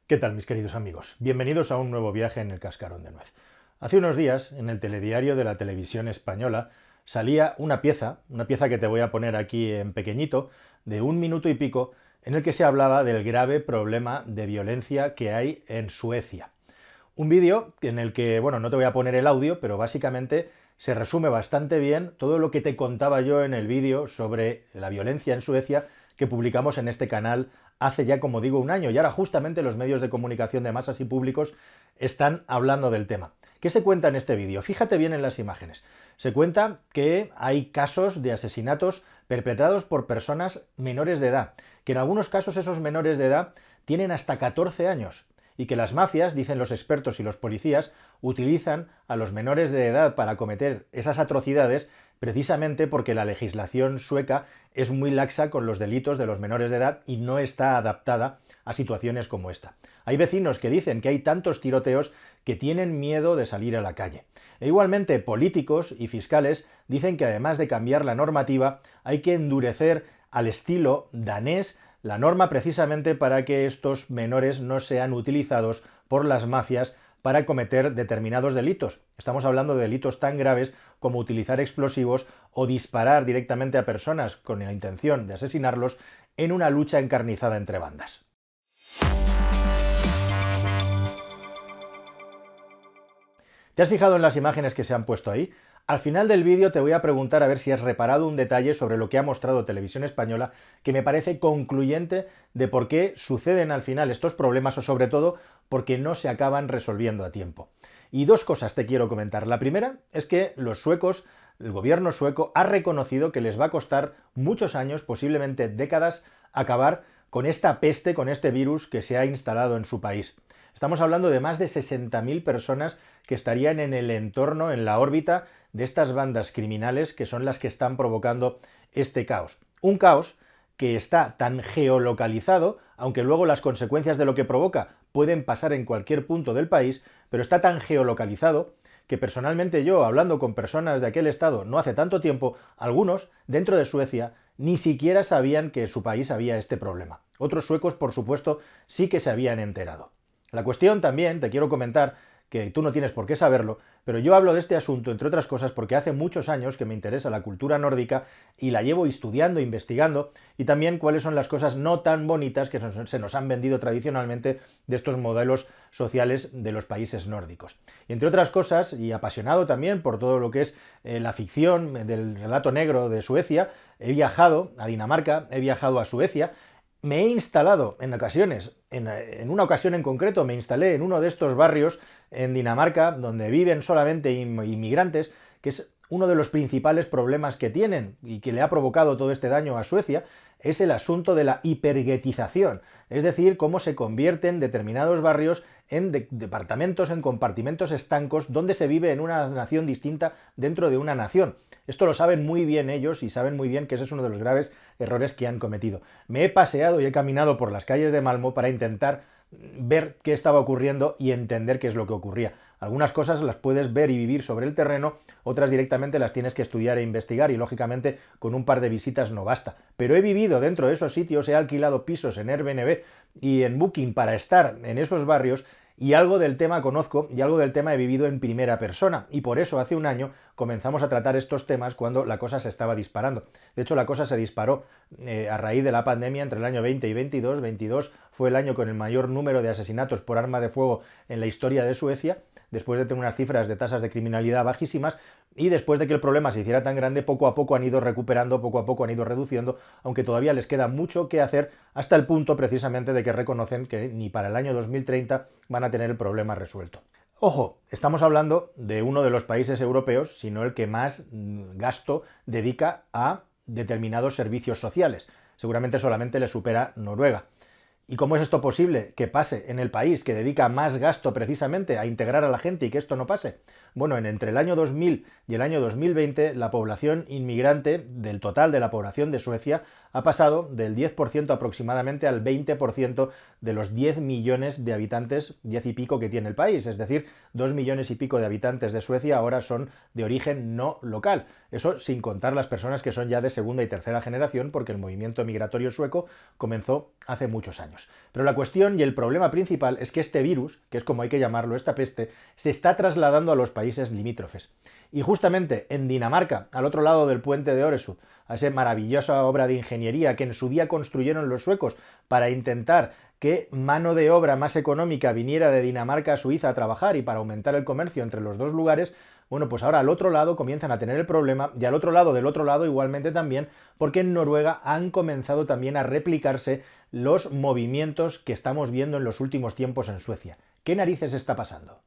¿Qué tal, mis queridos amigos? Bienvenidos a un nuevo viaje en el Cascarón de Nuez. Hace unos días, en el telediario de la televisión española, salía una pieza que te voy a poner aquí en pequeñito, de 1 minuto y pico, en el que se hablaba del grave problema de violencia que hay en Suecia. Un vídeo en el que, bueno, no te voy a poner el audio, pero básicamente se resume bastante bien todo lo que te contaba yo en el vídeo sobre la violencia en Suecia que publicamos en este canal hace ya, como digo, un año. Y ahora justamente los medios de comunicación de masas y públicos están hablando del tema. ¿Qué se cuenta en este vídeo? Fíjate bien en las imágenes. Se cuenta que hay casos de asesinatos perpetrados por personas menores de edad, que en algunos casos esos menores de edad tienen hasta 14 años y que las mafias, dicen los expertos y los policías, utilizan a los menores de edad para cometer esas atrocidades precisamente porque la legislación sueca es muy laxa con los delitos de los menores de edad y no está adaptada a situaciones como esta. Hay vecinos que dicen que hay tantos tiroteos que tienen miedo de salir a la calle. E igualmente, políticos y fiscales dicen que además de cambiar la normativa, hay que endurecer al estilo danés la norma precisamente para que estos menores no sean utilizados por las mafias para cometer determinados delitos. Estamos hablando de delitos tan graves como utilizar explosivos o disparar directamente a personas con la intención de asesinarlos en una lucha encarnizada entre bandas. ¿Te has fijado en las imágenes que se han puesto ahí? Al final del vídeo te voy a preguntar a ver si has reparado un detalle sobre lo que ha mostrado Televisión Española que me parece concluyente de por qué suceden al final estos problemas o sobre todo porque no se acaban resolviendo a tiempo. Y dos cosas te quiero comentar. La primera es que los suecos, el gobierno sueco, ha reconocido que les va a costar muchos años, posiblemente décadas, acabar con esta peste, con este virus que se ha instalado en su país. Estamos hablando de más de 60.000 personas que estarían en el entorno, en la órbita de estas bandas criminales que son las que están provocando este caos. Un caos que está tan geolocalizado, aunque luego las consecuencias de lo que provoca pueden pasar en cualquier punto del país, pero está tan geolocalizado que personalmente yo, hablando con personas de aquel estado no hace tanto tiempo, algunos dentro de Suecia ni siquiera sabían que en su país había este problema. Otros suecos, por supuesto, sí que se habían enterado. La cuestión también, te quiero comentar, que tú no tienes por qué saberlo, pero yo hablo de este asunto, entre otras cosas, porque hace muchos años que me interesa la cultura nórdica y la llevo estudiando, investigando, y también cuáles son las cosas no tan bonitas que se nos han vendido tradicionalmente de estos modelos sociales de los países nórdicos. Y entre otras cosas, y apasionado también por todo lo que es la ficción del relato negro de Suecia, he viajado a Dinamarca, he viajado a Suecia, me he instalado en ocasiones, en una ocasión en concreto, me instalé en uno de estos barrios en Dinamarca donde viven solamente inmigrantes, que es uno de los principales problemas que tienen y que le ha provocado todo este daño a Suecia, es el asunto de la hiperguetización, es decir, cómo se convierten determinados barrios en departamentos, en compartimentos estancos, donde se vive en una nación distinta dentro de una nación. Esto lo saben muy bien ellos y saben muy bien que ese es uno de los graves errores que han cometido. Me he paseado y he caminado por las calles de Malmö para intentar ver qué estaba ocurriendo y entender qué es lo que ocurría. Algunas cosas las puedes ver y vivir sobre el terreno, otras directamente las tienes que estudiar e investigar y lógicamente con un par de visitas no basta. Pero he vivido dentro de esos sitios, he alquilado pisos en Airbnb y en Booking para estar en esos barrios y algo del tema conozco y algo del tema he vivido en primera persona y por eso hace un año comenzamos a tratar estos temas cuando la cosa se estaba disparando. De hecho, la cosa se disparó a raíz de la pandemia entre el año 20 y 22. 22 fue el año con el mayor número de asesinatos por arma de fuego en la historia de Suecia, después de tener unas cifras de tasas de criminalidad bajísimas y después de que el problema se hiciera tan grande, poco a poco han ido recuperando, poco a poco han ido reduciendo, aunque todavía les queda mucho que hacer hasta el punto precisamente de que reconocen que ni para el año 2030 van a tener el problema resuelto. Ojo, estamos hablando de uno de los países europeos, sino el que más gasto dedica a determinados servicios sociales. Seguramente solamente le supera Noruega. ¿Y cómo es esto posible que pase en el país que dedica más gasto precisamente a integrar a la gente y que esto no pase? Bueno, entre el año 2000 y el año 2020 la población inmigrante del total de la población de Suecia ha pasado del 10% aproximadamente al 20% de los 10 millones de habitantes, 10 y pico que tiene el país. Es decir, 2 millones y pico de habitantes de Suecia ahora son de origen no local. Eso sin contar las personas que son ya de segunda y tercera generación porque el movimiento migratorio sueco comenzó hace muchos años. años. Pero la cuestión y el problema principal es que este virus, que es como hay que llamarlo, esta peste, se está trasladando a los países limítrofes. Y justamente en Dinamarca, al otro lado del puente de Øresund, a esa maravillosa obra de ingeniería que en su día construyeron los suecos para intentar que mano de obra más económica viniera de Dinamarca a Suiza a trabajar y para aumentar el comercio entre los dos lugares, bueno, pues ahora al otro lado comienzan a tener el problema y al otro lado del otro lado igualmente también, porque en Noruega han comenzado también a replicarse los movimientos que estamos viendo en los últimos tiempos en Suecia. ¿Qué narices está pasando?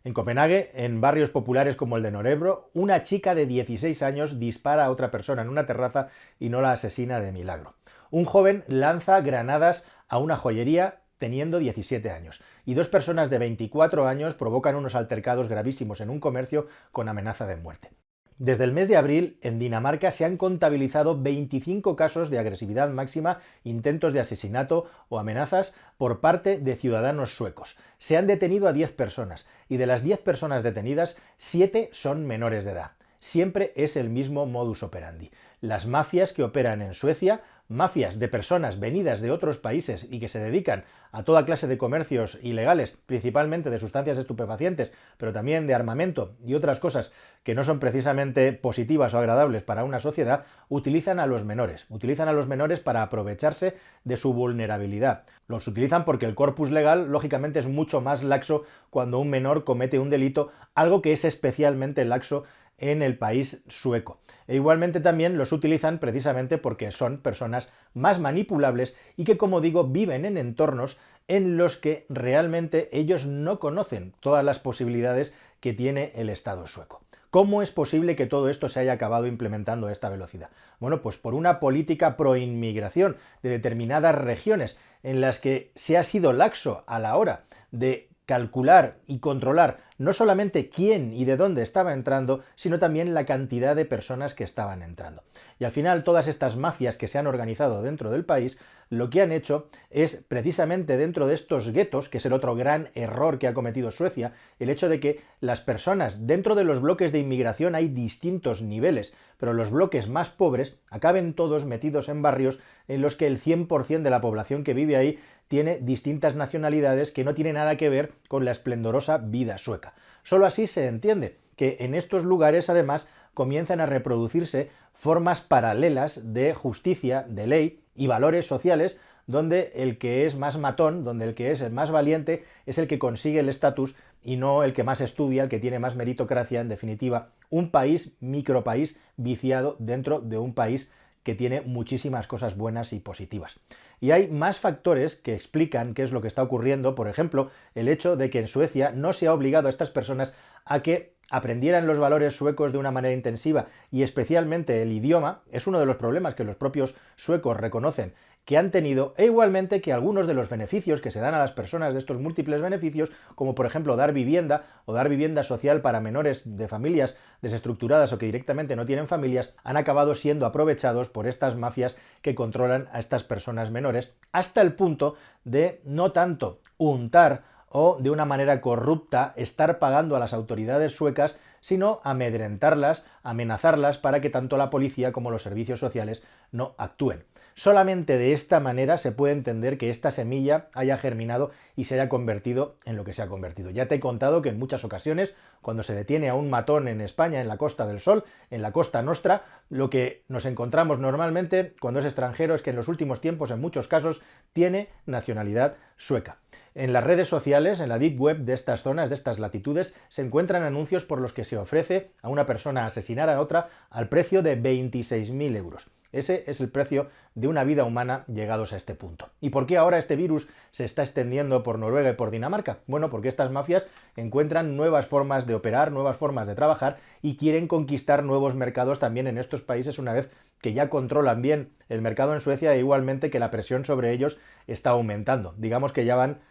En Copenhague, en barrios populares como el de Norebro, una chica de 16 años dispara a otra persona en una terraza y no la asesina de milagro. Un joven lanza granadas a una joyería teniendo 17 años. Y dos personas de 24 años provocan unos altercados gravísimos en un comercio con amenaza de muerte. Desde el mes de abril, en Dinamarca se han contabilizado 25 casos de agresividad máxima, intentos de asesinato o amenazas por parte de ciudadanos suecos. Se han detenido a 10 personas y de las 10 personas detenidas, 7 son menores de edad. Siempre es el mismo modus operandi. Las mafias que operan en Suecia, mafias de personas venidas de otros países y que se dedican a toda clase de comercios ilegales, principalmente de sustancias estupefacientes, pero también de armamento y otras cosas que no son precisamente positivas o agradables para una sociedad, utilizan a los menores. Utilizan a los menores para aprovecharse de su vulnerabilidad. Los utilizan porque el corpus legal, lógicamente, es mucho más laxo cuando un menor comete un delito, algo que es especialmente laxo en el país sueco. E igualmente también los utilizan precisamente porque son personas más manipulables y que, como digo, viven en entornos en los que realmente ellos no conocen todas las posibilidades que tiene el Estado sueco. ¿Cómo es posible que todo esto se haya acabado implementando a esta velocidad? Bueno, pues por una política pro-inmigración de determinadas regiones en las que se ha sido laxo a la hora de calcular y controlar no solamente quién y de dónde estaba entrando, sino también la cantidad de personas que estaban entrando. Y al final todas estas mafias que se han organizado dentro del país, lo que han hecho es precisamente dentro de estos guetos, que es el otro gran error que ha cometido Suecia, el hecho de que las personas dentro de los bloques de inmigración hay distintos niveles, pero los bloques más pobres acaben todos metidos en barrios en los que el 100% de la población que vive ahí tiene distintas nacionalidades que no tiene nada que ver con la esplendorosa vida sueca. Solo así se entiende que en estos lugares además comienzan a reproducirse formas paralelas de justicia, de ley y valores sociales donde el que es más matón, donde el que es el más valiente es el que consigue el estatus y no el que más estudia, el que tiene más meritocracia, en definitiva, un país, micropaís, viciado dentro de un país que tiene muchísimas cosas buenas y positivas. Y hay más factores que explican qué es lo que está ocurriendo, por ejemplo, el hecho de que en Suecia no se ha obligado a estas personas a que aprendieran los valores suecos de una manera intensiva y especialmente el idioma, es uno de los problemas que los propios suecos reconocen que han tenido, e igualmente que algunos de los beneficios que se dan a las personas de estos múltiples beneficios, como por ejemplo dar vivienda o dar vivienda social para menores de familias desestructuradas o que directamente no tienen familias, han acabado siendo aprovechados por estas mafias que controlan a estas personas menores, hasta el punto de no tanto untar o de una manera corrupta estar pagando a las autoridades suecas, sino amedrentarlas, amenazarlas para que tanto la policía como los servicios sociales no actúen. Solamente de esta manera se puede entender que esta semilla haya germinado y se haya convertido en lo que se ha convertido. Ya te he contado que en muchas ocasiones, cuando se detiene a un matón en España, en la Costa del Sol, en la Costa Nostra, lo que nos encontramos normalmente cuando es extranjero es que en los últimos tiempos, en muchos casos, tiene nacionalidad sueca. En las redes sociales, en la deep web de estas zonas, de estas latitudes, se encuentran anuncios por los que se ofrece a una persona asesinar a otra al precio de 26.000 euros. Ese es el precio de una vida humana llegados a este punto. ¿Y por qué ahora este virus se está extendiendo por Noruega y por Dinamarca? Bueno, porque estas mafias encuentran nuevas formas de operar, nuevas formas de trabajar y quieren conquistar nuevos mercados también en estos países una vez que ya controlan bien el mercado en Suecia e igualmente que la presión sobre ellos está aumentando. Digamos que ya van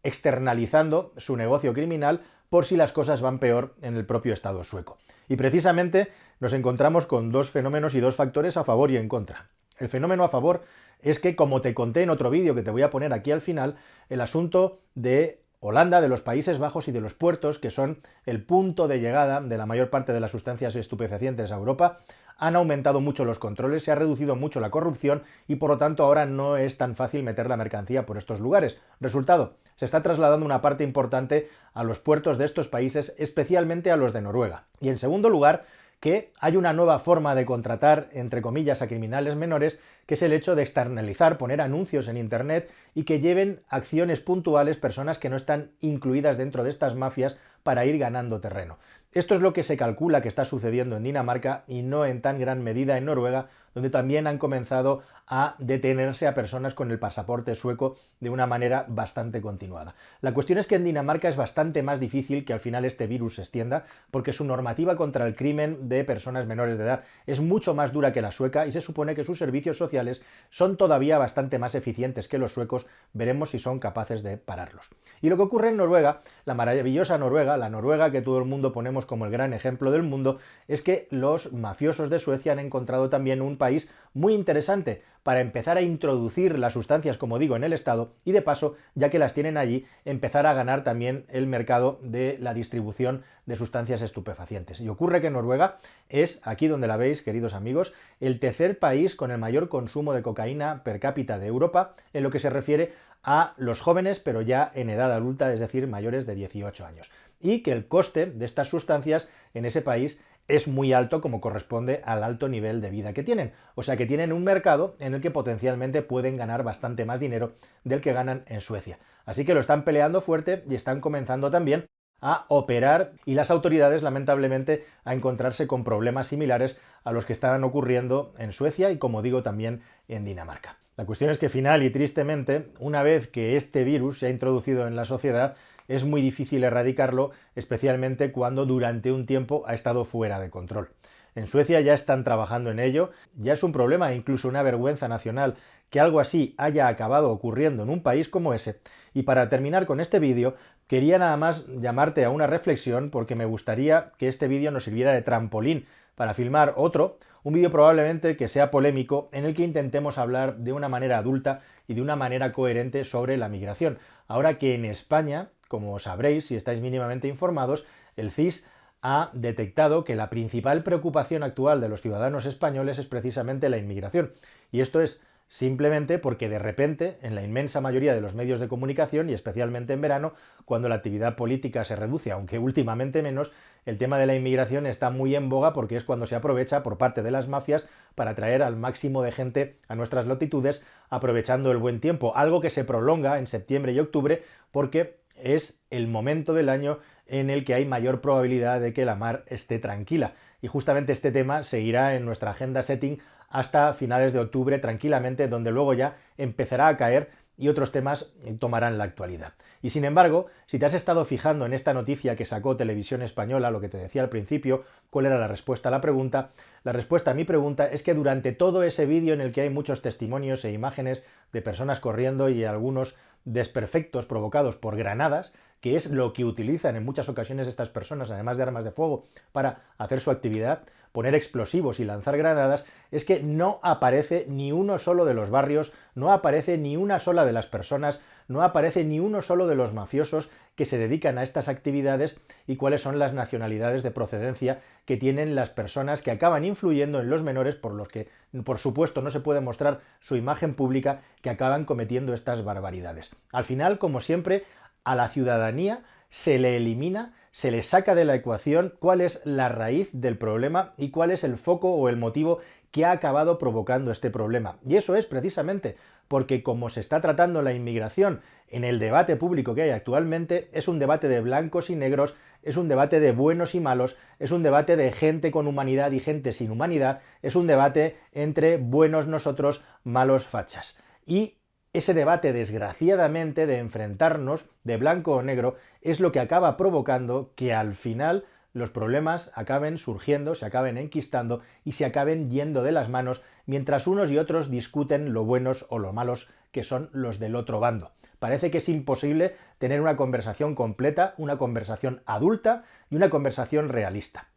externalizando su negocio criminal por si las cosas van peor en el propio Estado sueco. Y precisamente nos encontramos con dos fenómenos y dos factores a favor y en contra. El fenómeno a favor es que, como te conté en otro vídeo que te voy a poner aquí al final, el asunto de Holanda, de los Países Bajos y de los puertos, que son el punto de llegada de la mayor parte de las sustancias estupefacientes a Europa, han aumentado mucho los controles, se ha reducido mucho la corrupción y por lo tanto ahora no es tan fácil meter la mercancía por estos lugares. Resultado, se está trasladando una parte importante a los puertos de estos países, especialmente a los de Noruega. Y en segundo lugar, que hay una nueva forma de contratar, entre comillas, a criminales menores, que es el hecho de externalizar, poner anuncios en Internet y que lleven acciones puntuales personas que no están incluidas dentro de estas mafias para ir ganando terreno. Esto es lo que se calcula que está sucediendo en Dinamarca y no en tan gran medida en Noruega, donde también han comenzado a detenerse a personas con el pasaporte sueco de una manera bastante continuada. La cuestión es que en Dinamarca es bastante más difícil que al final este virus se extienda, porque su normativa contra el crimen de personas menores de edad es mucho más dura que la sueca y se supone que sus servicios sociales son todavía bastante más eficientes que los suecos. Veremos si son capaces de pararlos. Y lo que ocurre en Noruega, la maravillosa Noruega, la Noruega que todo el mundo ponemos como el gran ejemplo del mundo, es que los mafiosos de Suecia han encontrado también un país muy interesante para empezar a introducir las sustancias, como digo, en el Estado y de paso, ya que las tienen allí, empezar a ganar también el mercado de la distribución de sustancias estupefacientes. Y ocurre que Noruega es, aquí donde la veis, queridos amigos, el tercer país con el mayor consumo de cocaína per cápita de Europa en lo que se refiere a los jóvenes, pero ya en edad adulta, es decir, mayores de 18 años. Y que el coste de estas sustancias en ese país es muy alto como corresponde al alto nivel de vida que tienen. O sea que tienen un mercado en el que potencialmente pueden ganar bastante más dinero del que ganan en Suecia. Así que lo están peleando fuerte y están comenzando también a operar y las autoridades lamentablemente a encontrarse con problemas similares a los que estaban ocurriendo en Suecia y como digo también en Dinamarca. La cuestión es que final y tristemente, una vez que este virus se ha introducido en la sociedad, es muy difícil erradicarlo, especialmente cuando durante un tiempo ha estado fuera de control. En Suecia ya están trabajando en ello, ya es un problema e incluso una vergüenza nacional que algo así haya acabado ocurriendo en un país como ese. Y para terminar con este vídeo, quería nada más llamarte a una reflexión porque me gustaría que este vídeo nos sirviera de trampolín para filmar otro, un vídeo probablemente que sea polémico en el que intentemos hablar de una manera adulta y de una manera coherente sobre la migración. Ahora que en España, como sabréis si estáis mínimamente informados, el CIS ha detectado que la principal preocupación actual de los ciudadanos españoles es precisamente la inmigración. Y esto es simplemente porque de repente, en la inmensa mayoría de los medios de comunicación, y especialmente en verano, cuando la actividad política se reduce, aunque últimamente menos, el tema de la inmigración está muy en boga porque es cuando se aprovecha por parte de las mafias para atraer al máximo de gente a nuestras latitudes, aprovechando el buen tiempo, algo que se prolonga en septiembre y octubre porque es el momento del año en el que hay mayor probabilidad de que la mar esté tranquila. Y justamente este tema seguirá en nuestra agenda setting hasta finales de octubre tranquilamente, donde luego ya empezará a caer y otros temas tomarán la actualidad. Y sin embargo, si te has estado fijando en esta noticia que sacó Televisión Española, lo que te decía al principio, ¿cuál era la respuesta a la pregunta? La respuesta a mi pregunta es que durante todo ese vídeo en el que hay muchos testimonios e imágenes de personas corriendo y algunos desperfectos provocados por granadas, que es lo que utilizan en muchas ocasiones estas personas, además de armas de fuego, para hacer su actividad, poner explosivos y lanzar granadas, es que no aparece ni uno solo de los barrios, no aparece ni una sola de las personas, no aparece ni uno solo de los mafiosos que se dedican a estas actividades y cuáles son las nacionalidades de procedencia que tienen las personas que acaban influyendo en los menores, por los que, por supuesto, no se puede mostrar su imagen pública, que acaban cometiendo estas barbaridades. Al final, como siempre, a la ciudadanía se le elimina, se le saca de la ecuación cuál es la raíz del problema y cuál es el foco o el motivo que ha acabado provocando este problema. Y eso es precisamente porque como se está tratando la inmigración en el debate público que hay actualmente, es un debate de blancos y negros, es un debate de buenos y malos, es un debate de gente con humanidad y gente sin humanidad, es un debate entre buenos nosotros, malos fachas. Y ese debate, desgraciadamente, de enfrentarnos de blanco o negro, es lo que acaba provocando que al final los problemas acaben surgiendo, se acaben enquistando y se acaben yendo de las manos mientras unos y otros discuten lo buenos o lo malos que son los del otro bando. Parece que es imposible tener una conversación completa, una conversación adulta y una conversación realista.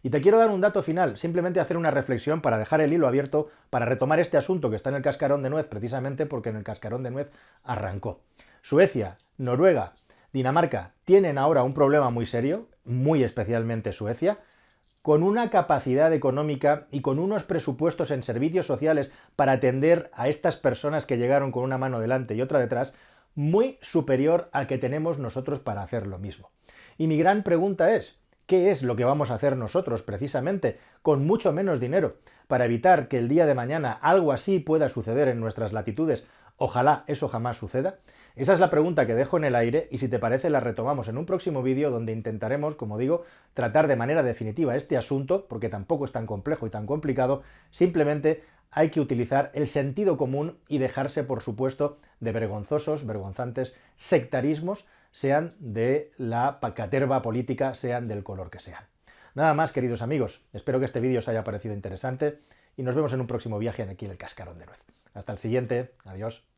Y te quiero dar un dato final, simplemente hacer una reflexión para dejar el hilo abierto, para retomar este asunto que está en el cascarón de nuez, precisamente porque en el cascarón de nuez arrancó. Suecia, Noruega, Dinamarca tienen ahora un problema muy serio, muy especialmente Suecia, con una capacidad económica y con unos presupuestos en servicios sociales para atender a estas personas que llegaron con una mano delante y otra detrás, muy superior al que tenemos nosotros para hacer lo mismo. Y mi gran pregunta es, ¿qué es lo que vamos a hacer nosotros precisamente con mucho menos dinero para evitar que el día de mañana algo así pueda suceder en nuestras latitudes? Ojalá eso jamás suceda. Esa es la pregunta que dejo en el aire y si te parece la retomamos en un próximo vídeo donde intentaremos, como digo, tratar de manera definitiva este asunto, porque tampoco es tan complejo y tan complicado, simplemente hay que utilizar el sentido común y dejarse, por supuesto, de vergonzantes sectarismos, sean de la caterva política, sean del color que sean. Nada más, queridos amigos, espero que este vídeo os haya parecido interesante y nos vemos en un próximo viaje aquí en el Cascarón de Nuez. Hasta el siguiente, adiós.